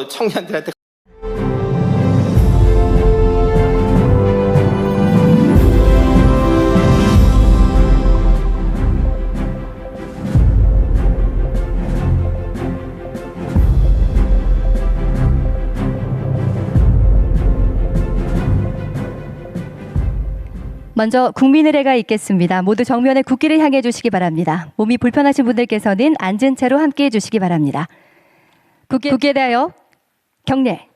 청년들한테 먼저 국민의례가 있겠습니다. 모두 정면에 국기를 향해 주시기 바랍니다. 몸이 불편하신 분들께서는 앉은 채로 함께해 주시기 바랍니다. 국기에 대하여 경례.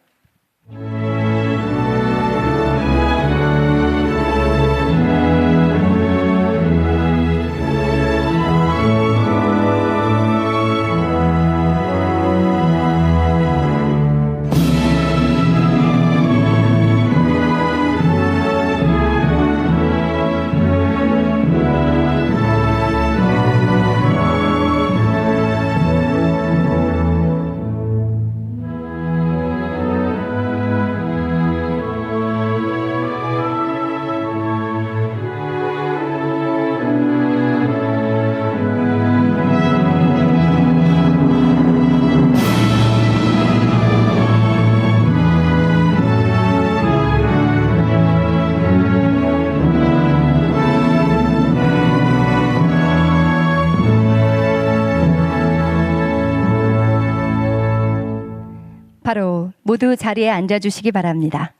바로 모두 자리에 앉아주시기 바랍니다.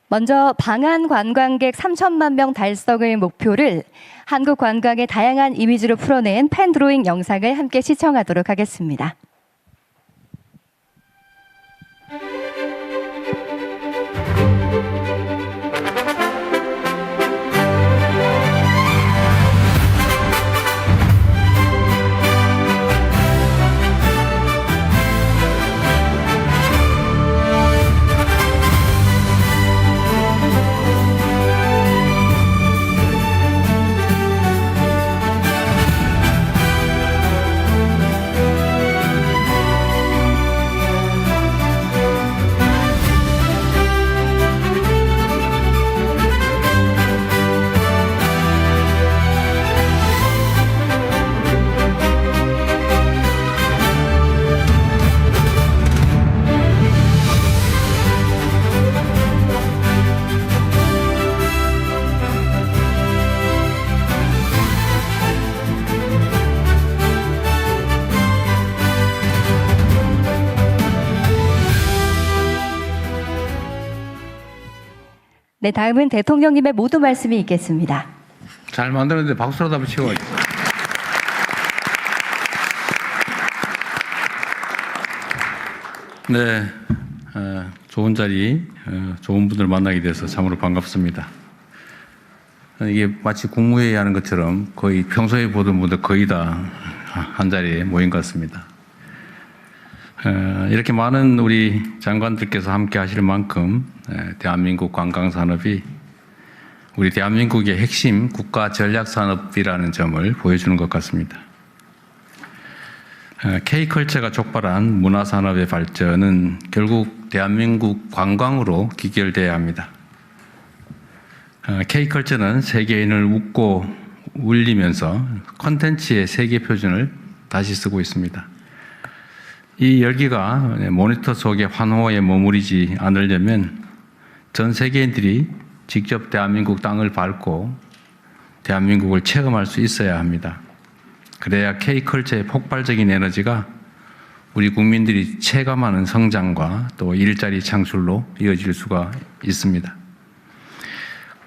먼저 방한 관광객 3천만 명 달성을 목표를 한국 관광의 다양한 이미지로 풀어낸 펜 드로잉 영상을 함께 시청하도록 하겠습니다. 네, 다음은 대통령님의 모두 말씀이 있겠습니다. 잘 만들었는데 박수로 다 붙이고. 네, 좋은 자리, 좋은 분들 만나게 돼서 참으로 반갑습니다. 이게 마치 국무회의 하는 것처럼 거의 평소에 보던 분들 거의 다 한 자리에 모인 것 같습니다. 이렇게 많은 우리 장관들께서 함께 하실 만큼 대한민국 관광산업이 우리 대한민국의 핵심 국가 전략산업이라는 점을 보여주는 것 같습니다. K컬처가 촉발한 문화산업의 발전은 결국 대한민국 관광으로 귀결돼야 합니다. K컬처는 세계인을 웃고 울리면서 콘텐츠의 세계 표준을 다시 쓰고 있습니다. 이 열기가 모니터 속의 환호에 머무르지 않으려면 전 세계인들이 직접 대한민국 땅을 밟고 대한민국을 체험할 수 있어야 합니다. 그래야 K컬처의 폭발적인 에너지가 우리 국민들이 체감하는 성장과 또 일자리 창출로 이어질 수가 있습니다.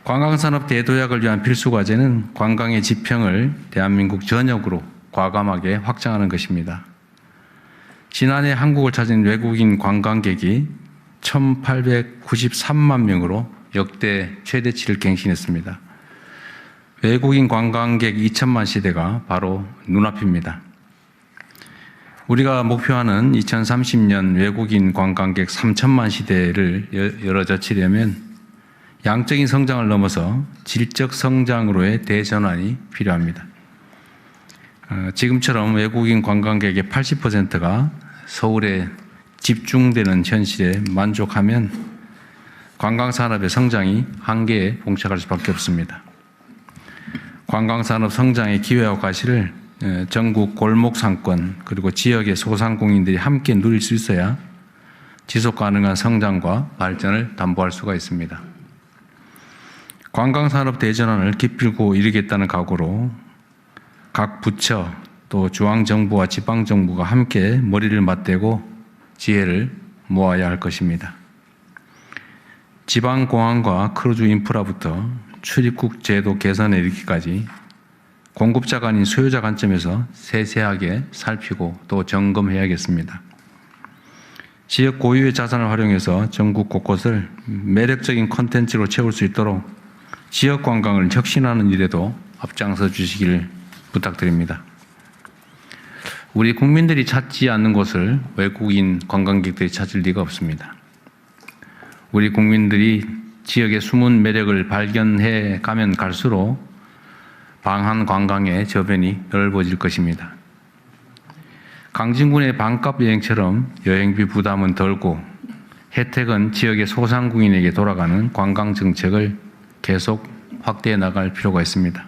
관광산업 대도약을 위한 필수 과제는 관광의 지평을 대한민국 전역으로 과감하게 확장하는 것입니다. 지난해 한국을 찾은 외국인 관광객이 1,893만 명으로 역대 최대치를 갱신했습니다. 외국인 관광객 2천만 시대가 바로 눈앞입니다. 우리가 목표하는 2030년 외국인 관광객 3천만 시대를 열어젖히려면 양적인 성장을 넘어서 질적 성장으로의 대전환이 필요합니다. 지금처럼 외국인 관광객의 80%가 서울에 집중되는 현실에 만족하면 관광산업의 성장이 한계에 봉착할 수밖에 없습니다. 관광산업 성장의 기회와 과실을 전국 골목 상권 그리고 지역의 소상공인들이 함께 누릴 수 있어야 지속 가능한 성장과 발전을 담보할 수가 있습니다. 관광산업 대전환을 기필코 이루겠다는 각오로 각 부처 또 중앙정부와 지방정부가 함께 머리를 맞대고 지혜를 모아야 할 것입니다. 지방공항과 크루즈 인프라부터 출입국 제도 개선에 이르기까지 공급자가 아닌 수요자 관점에서 세세하게 살피고 또 점검해야겠습니다. 지역 고유의 자산을 활용해서 전국 곳곳을 매력적인 콘텐츠로 채울 수 있도록 지역 관광을 혁신하는 일에도 앞장서 주시기를 부탁드립니다. 우리 국민들이 찾지 않는 곳을 외국인 관광객들이 찾을 리가 없습니다. 우리 국민들이 지역의 숨은 매력을 발견해 가면 갈수록 방한 관광의 저변이 넓어질 것입니다. 강진군의 반값 여행처럼 여행비 부담은 덜고 혜택은 지역의 소상공인에게 돌아가는 관광 정책을 계속 확대해 나갈 필요가 있습니다.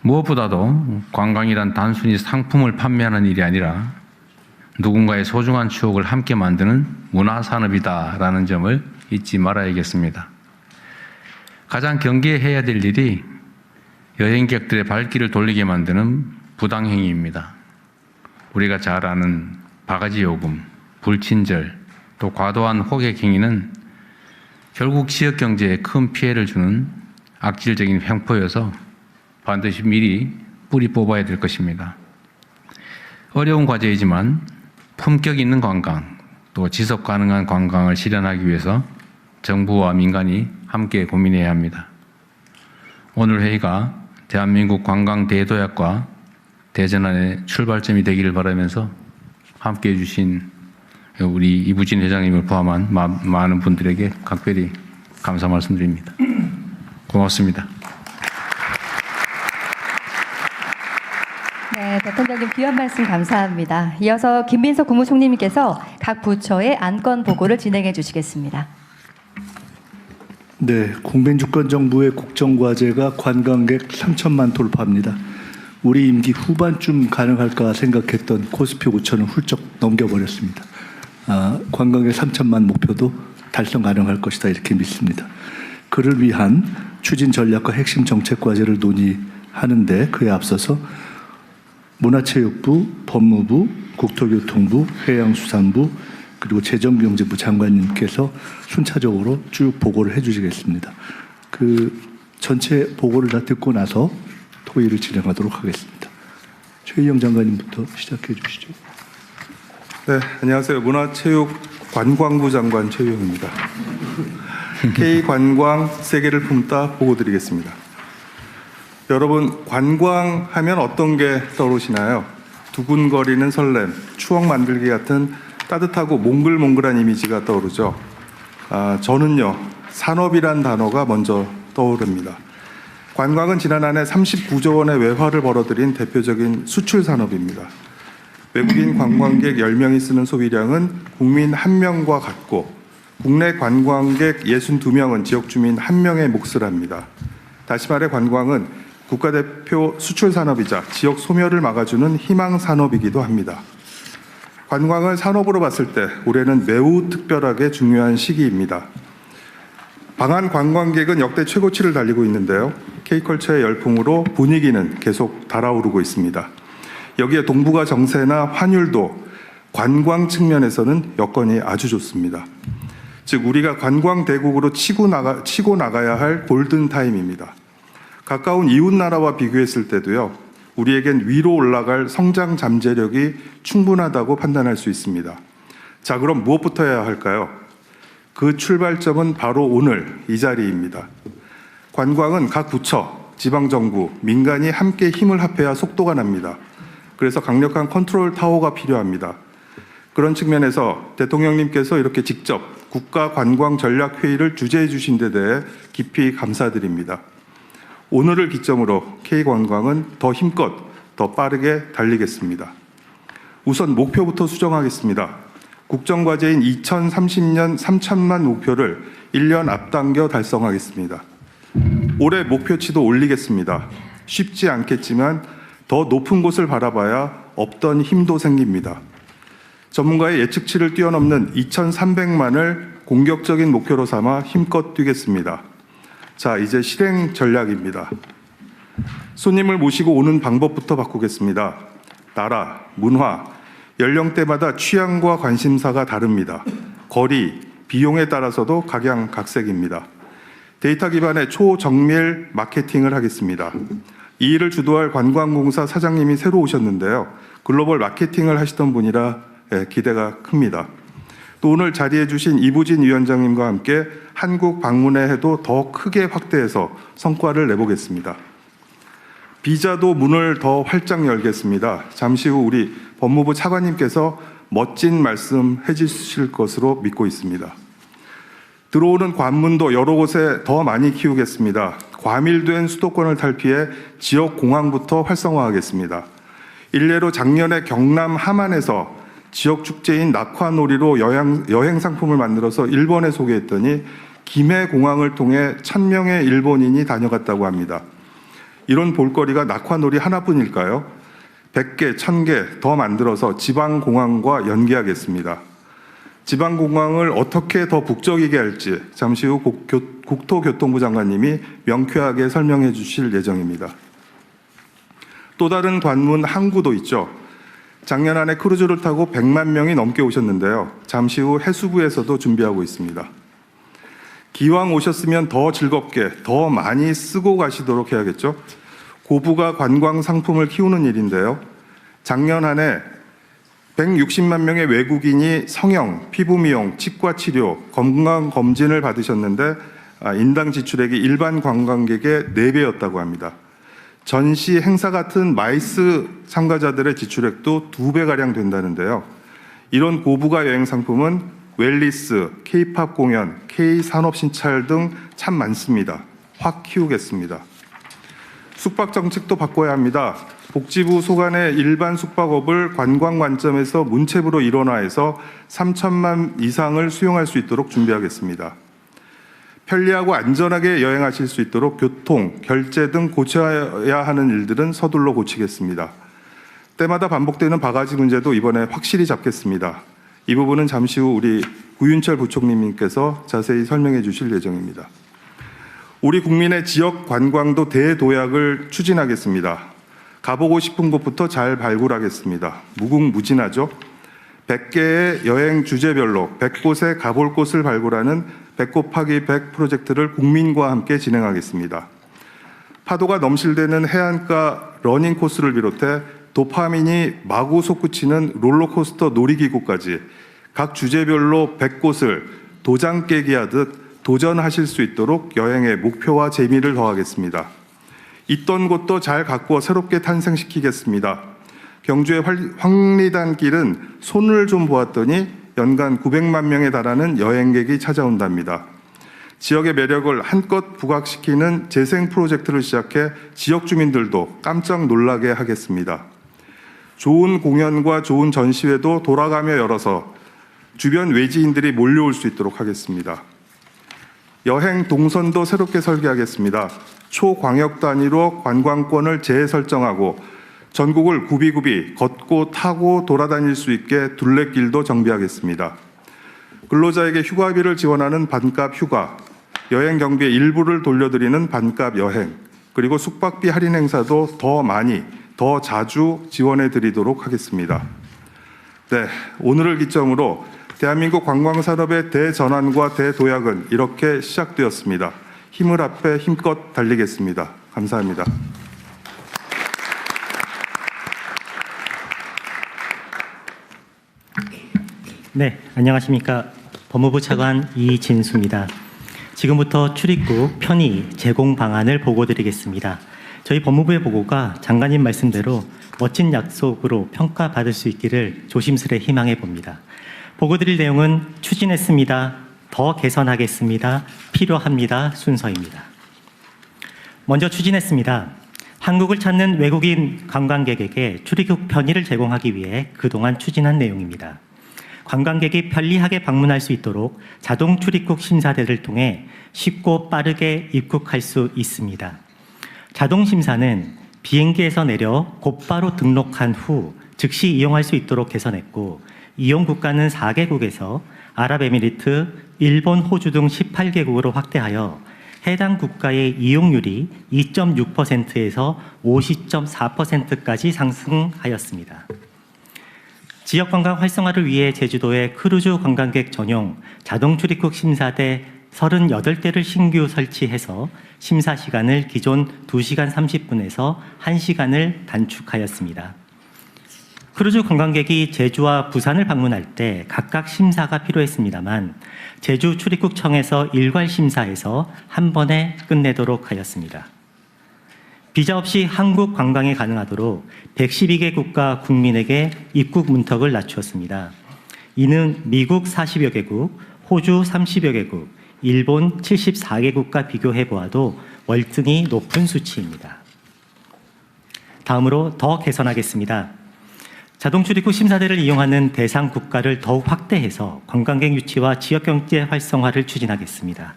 무엇보다도 관광이란 단순히 상품을 판매하는 일이 아니라 누군가의 소중한 추억을 함께 만드는 문화산업이다라는 점을 잊지 말아야겠습니다. 가장 경계해야 될 일이 여행객들의 발길을 돌리게 만드는 부당행위입니다. 우리가 잘 아는 바가지 요금, 불친절, 또 과도한 호객 행위는 결국 지역 경제에 큰 피해를 주는 악질적인 횡포여서 반드시 미리 뿌리 뽑아야 될 것입니다. 어려운 과제이지만 품격 있는 관광, 또 지속 가능한 관광을 실현하기 위해서 정부와 민간이 함께 고민해야 합니다. 오늘 회의가 대한민국 관광 대도약과 대전환의 출발점이 되기를 바라면서 함께해 주신 우리 이부진 회장님을 포함한 많은 분들에게 각별히 감사 말씀드립니다. 고맙습니다. 네, 대통령님 귀한 말씀 감사합니다. 이어서 김민석 국무총리님께서 각 부처의 안건 보고를 진행해 주시겠습니다. 네, 공빈주권정부의 국정과제가 관광객 3천만 돌파합니다. 우리 임기 후반쯤 가능할까 생각했던 코스피 5천은 훌쩍 넘겨버렸습니다. 관광객 3천만 목표도 달성 가능할 것이다 이렇게 믿습니다. 그를 위한 추진 전략과 핵심 정책 과제를 논의하는데 그에 앞서서 문화체육부, 법무부, 국토교통부, 해양수산부 그리고 재정경제부 장관님께서 순차적으로 쭉 보고를 해주시겠습니다. 그 전체 보고를 다 듣고 나서 토의를 진행하도록 하겠습니다. 최희영 장관님부터 시작해 주시죠. 네, 안녕하세요. 문화체육관광부 장관 최희영입니다. K관광 세계를 품다 보고 드리겠습니다. 여러분, 관광하면 어떤 게 떠오르시나요? 두근거리는 설렘, 추억 만들기 같은 따뜻하고 몽글몽글한 이미지가 떠오르죠. 저는요, 산업이란 단어가 먼저 떠오릅니다. 관광은 지난 한 해 39조 원의 외화를 벌어들인 대표적인 수출 산업입니다. 외국인 관광객 10명이 쓰는 소비량은 국민 1명과 같고 국내 관광객 62명은 지역 주민 1명의 몫을 합니다. 다시 말해 관광은 국가대표 수출 산업이자 지역 소멸을 막아주는 희망 산업이기도 합니다. 관광을 산업으로 봤을 때 올해는 매우 특별하게 중요한 시기입니다. 방한 관광객은 역대 최고치를 달리고 있는데요. K컬처의 열풍으로 분위기는 계속 달아오르고 있습니다. 여기에 동북아 정세나 환율도 관광 측면에서는 여건이 아주 좋습니다. 즉 우리가 관광 대국으로 치고 나가야 할 골든타임입니다. 가까운 이웃 나라와 비교했을 때도요. 우리에겐 위로 올라갈 성장 잠재력이 충분하다고 판단할 수 있습니다. 자, 그럼 무엇부터 해야 할까요? 그 출발점은 바로 오늘 이 자리입니다. 관광은 각 부처, 지방정부, 민간이 함께 힘을 합해야 속도가 납니다. 그래서 강력한 컨트롤 타워가 필요합니다. 그런 측면에서 대통령님께서 이렇게 직접 국가관광전략회의를 주재해 주신 데 대해 깊이 감사드립니다. 오늘을 기점으로 K관광은 더 힘껏, 더 빠르게 달리겠습니다. 우선 목표부터 수정하겠습니다. 국정과제인 2030년 3천만 목표를 1년 앞당겨 달성하겠습니다. 올해 목표치도 올리겠습니다. 쉽지 않겠지만 더 높은 곳을 바라봐야 없던 힘도 생깁니다. 전문가의 예측치를 뛰어넘는 2,300만을 공격적인 목표로 삼아 힘껏 뛰겠습니다. 자, 이제 실행 전략입니다. 손님을 모시고 오는 방법부터 바꾸겠습니다. 나라, 문화, 연령대마다 취향과 관심사가 다릅니다. 거리, 비용에 따라서도 각양각색입니다. 데이터 기반의 초정밀 마케팅을 하겠습니다. 이 일을 주도할 관광공사 사장님이 새로 오셨는데요. 글로벌 마케팅을 하시던 분이라 기대가 큽니다. 또 오늘 자리해 주신 이부진 위원장님과 함께 한국 방문의 해도 더 크게 확대해서 성과를 내보겠습니다. 비자도 문을 더 활짝 열겠습니다. 잠시 후 우리 법무부 차관님께서 멋진 말씀 해주실 것으로 믿고 있습니다. 들어오는 관문도 여러 곳에 더 많이 키우겠습니다. 과밀된 수도권을 탈피해 지역 공항부터 활성화하겠습니다. 일례로 작년에 경남 함안에서 지역 축제인 낙화놀이로 여행 상품을 만들어서 일본에 소개했더니 김해 공항을 통해 1,000명의 일본인이 다녀갔다고 합니다. 이런 볼거리가 낙화놀이 하나뿐일까요? 100개, 1000개 더 만들어서 지방공항과 연계하겠습니다. 지방공항을 어떻게 더 북적이게 할지 잠시 후 국토교통부 장관님이 명쾌하게 설명해 주실 예정입니다. 또 다른 관문 항구도 있죠. 작년 안에 크루즈를 타고 100만 명이 넘게 오셨는데요. 잠시 후 해수부에서도 준비하고 있습니다. 기왕 오셨으면 더 즐겁게, 더 많이 쓰고 가시도록 해야겠죠. 고부가 관광 상품을 키우는 일인데요. 작년 한 해 160만 명의 외국인이 성형, 피부 미용, 치과 치료, 건강 검진을 받으셨는데 인당 지출액이 일반 관광객의 4배였다고 합니다. 전시 행사 같은 마이스 참가자들의 지출액도 2배가량 된다는데요. 이런 고부가 여행 상품은 웰리스, K-팝 공연, K-산업신찰 등 참 많습니다. 확 키우겠습니다. 숙박 정책도 바꿔야 합니다. 복지부 소관의 일반 숙박업을 관광 관점에서 문체부로 일원화해서 3,000만 이상을 수용할 수 있도록 준비하겠습니다. 편리하고 안전하게 여행하실 수 있도록 교통, 결제 등 고쳐야 하는 일들은 서둘러 고치겠습니다. 때마다 반복되는 바가지 문제도 이번에 확실히 잡겠습니다. 이 부분은 잠시 후 우리 구윤철 부총리님께서 자세히 설명해 주실 예정입니다. 우리 국민의 지역 관광도 대도약을 추진하겠습니다. 가보고 싶은 곳부터 잘 발굴하겠습니다. 무궁무진하죠? 100개의 여행 주제별로 100곳에 가볼 곳을 발굴하는 100 곱하기 100 프로젝트를 국민과 함께 진행하겠습니다. 파도가 넘실대는 해안가 러닝 코스를 비롯해 도파민이 마구 솟구치는 롤러코스터 놀이기구까지 각 주제별로 100곳을 도장 깨기 하듯 도전하실 수 있도록 여행의 목표와 재미를 더하겠습니다. 있던 곳도 잘 가꾸어 새롭게 탄생시키겠습니다. 경주의 황리단길은 손을 좀 보았더니 연간 900만 명에 달하는 여행객이 찾아온답니다. 지역의 매력을 한껏 부각시키는 재생 프로젝트를 시작해 지역 주민들도 깜짝 놀라게 하겠습니다. 좋은 공연과 좋은 전시회도 돌아가며 열어서 주변 외지인들이 몰려올 수 있도록 하겠습니다. 여행 동선도 새롭게 설계하겠습니다. 초광역 단위로 관광권을 재설정하고 전국을 굽이굽이 걷고 타고 돌아다닐 수 있게 둘레길도 정비하겠습니다. 근로자에게 휴가비를 지원하는 반값 휴가, 여행 경비의 일부를 돌려드리는 반값 여행, 그리고 숙박비 할인 행사도 더 많이, 더 자주 지원해 드리도록 하겠습니다. 네, 오늘을 기점으로 대한민국 관광산업의 대전환과 대도약은 이렇게 시작되었습니다. 힘을 합해 힘껏 달리겠습니다. 감사합니다. 네, 안녕하십니까. 법무부 차관 이진수입니다. 지금부터 출입국 편의 제공 방안을 보고드리겠습니다. 저희 법무부의 보고가 장관님 말씀대로 멋진 약속으로 평가받을 수 있기를 조심스레 희망해 봅니다. 보고드릴 내용은 추진했습니다. 더 개선하겠습니다. 필요합니다. 순서입니다. 먼저 추진했습니다. 한국을 찾는 외국인 관광객에게 출입국 편의를 제공하기 위해 그동안 추진한 내용입니다. 관광객이 편리하게 방문할 수 있도록 자동 출입국 심사대를 통해 쉽고 빠르게 입국할 수 있습니다. 자동 심사는 비행기에서 내려 곧바로 등록한 후 즉시 이용할 수 있도록 개선했고, 이용 국가는 4개국에서 아랍에미리트, 일본, 호주 등 18개국으로 확대하여 해당 국가의 이용률이 2.6%에서 50.4%까지 상승하였습니다. 지역 관광 활성화를 위해 제주도에 크루즈 관광객 전용 자동 출입국 심사대 38대를 신규 설치해서 심사 시간을 기존 2시간 30분에서 1시간을 단축하였습니다. 크루즈 관광객이 제주와 부산을 방문할 때 각각 심사가 필요했습니다만 제주 출입국청에서 일괄 심사해서 한 번에 끝내도록 하였습니다. 비자 없이 한국 관광이 가능하도록 112개 국가 국민에게 입국 문턱을 낮추었습니다. 이는 미국 40여 개국, 호주 30여 개국, 일본 74개국과 비교해 보아도 월등히 높은 수치입니다. 다음으로 더 개선하겠습니다. 자동 출입국 심사대를 이용하는 대상 국가를 더욱 확대해서 관광객 유치와 지역경제 활성화를 추진하겠습니다.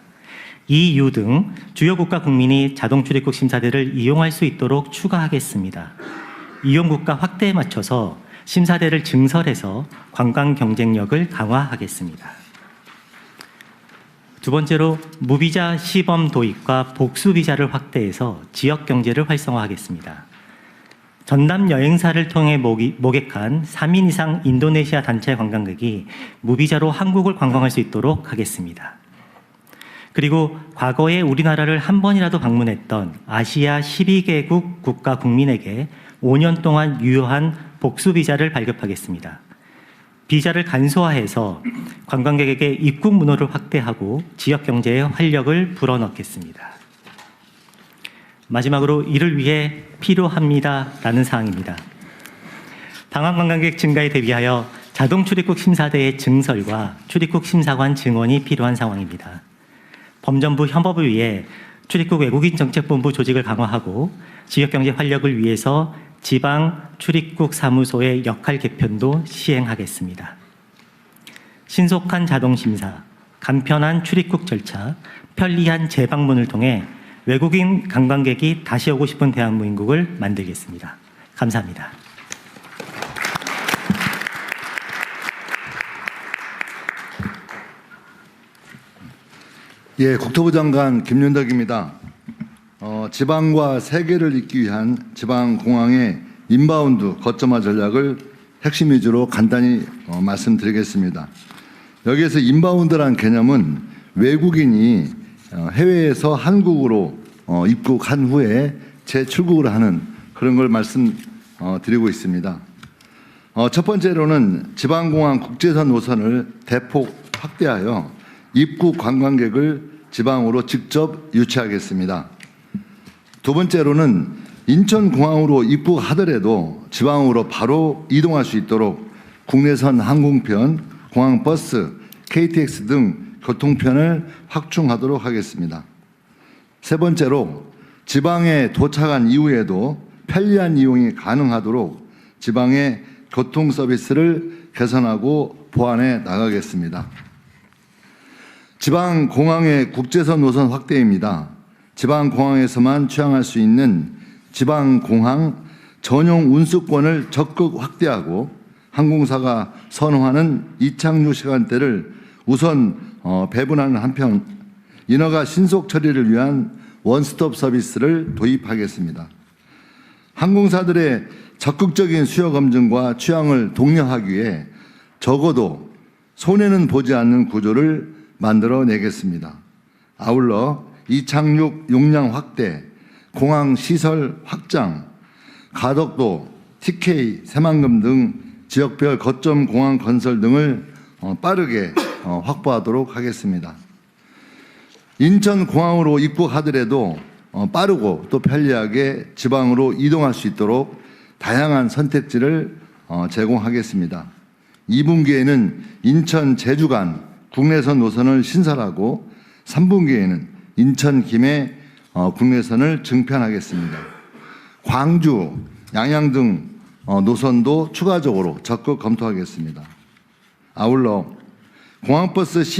EU 등 주요 국가 국민이 자동 출입국 심사대를 이용할 수 있도록 추가하겠습니다. 이용 국가 확대에 맞춰서 심사대를 증설해서 관광 경쟁력을 강화하겠습니다. 두 번째로 무비자 시범 도입과 복수 비자를 확대해서 지역 경제를 활성화하겠습니다. 전남 여행사를 통해 모객한 3인 이상 인도네시아 단체 관광객이 무비자로 한국을 관광할 수 있도록 하겠습니다. 그리고 과거에 우리나라를 한 번이라도 방문했던 아시아 12개국 국가 국민에게 5년 동안 유효한 복수 비자를 발급하겠습니다. 비자를 간소화해서 관광객에게 입국 문호를 확대하고 지역 경제에 활력을 불어넣겠습니다. 마지막으로 이를 위해 필요합니다라는 사항입니다. 방한 관광객 증가에 대비하여 자동 출입국 심사대의 증설과 출입국 심사관 증원이 필요한 상황입니다. 범정부 협업을 위해 출입국 외국인 정책본부 조직을 강화하고 지역경제 활력을 위해서 지방 출입국 사무소의 역할 개편도 시행하겠습니다. 신속한 자동 심사, 간편한 출입국 절차, 편리한 재방문을 통해 외국인 관광객이 다시 오고 싶은 대한민국을 만들겠습니다. 감사합니다. 예, 국토부 장관 김윤덕입니다. 지방과 세계를 잇기 위한 지방공항의 인바운드 거점화 전략을 핵심 위주로 간단히 말씀드리겠습니다. 여기에서 인바운드란 개념은 외국인이 해외에서 한국으로 입국한 후에 재출국을 하는 그런 걸 말씀드리고 있습니다. 첫 번째로는 지방공항 국제선 노선을 대폭 확대하여 입국 관광객을 지방으로 직접 유치하겠습니다. 두 번째로는 인천공항으로 입국하더라도 지방으로 바로 이동할 수 있도록 국내선 항공편, 공항버스, KTX 등 교통편을 확충하도록 하겠습니다. 세 번째로 지방에 도착한 이후에도 편리한 이용이 가능하도록 지방의 교통 서비스를 개선하고 보완해 나가겠습니다. 지방공항의 국제선 노선 확대입니다. 지방공항에서만 취항할 수 있는 지방공항 전용 운수권을 적극 확대하고 항공사가 선호하는 이착륙 시간대를 우선 배분하는 한편 인허가 신속 처리를 위한 원스톱 서비스를 도입하겠습니다. 항공사들의 적극적인 수요 검증과 취향을 독려하기 위해 적어도 손해는 보지 않는 구조를 만들어내겠습니다. 아울러 이착륙 용량 확대, 공항 시설 확장, 가덕도, TK, 새만금 등 지역별 거점 공항 건설 등을 빠르게 확보하도록 하겠습니다. 인천공항으로 입국하더라도 빠르고 또 편리하게 지방으로 이동할 수 있도록 다양한 선택지를 제공하겠습니다. 2분기에는 인천 제주 간 국내선 노선을 신설하고 3분기에는 인천 김해 국내선을 증편하겠습니다. 광주, 양양 등 노선도 추가적으로 적극 검토하겠습니다. 아울러 공항버스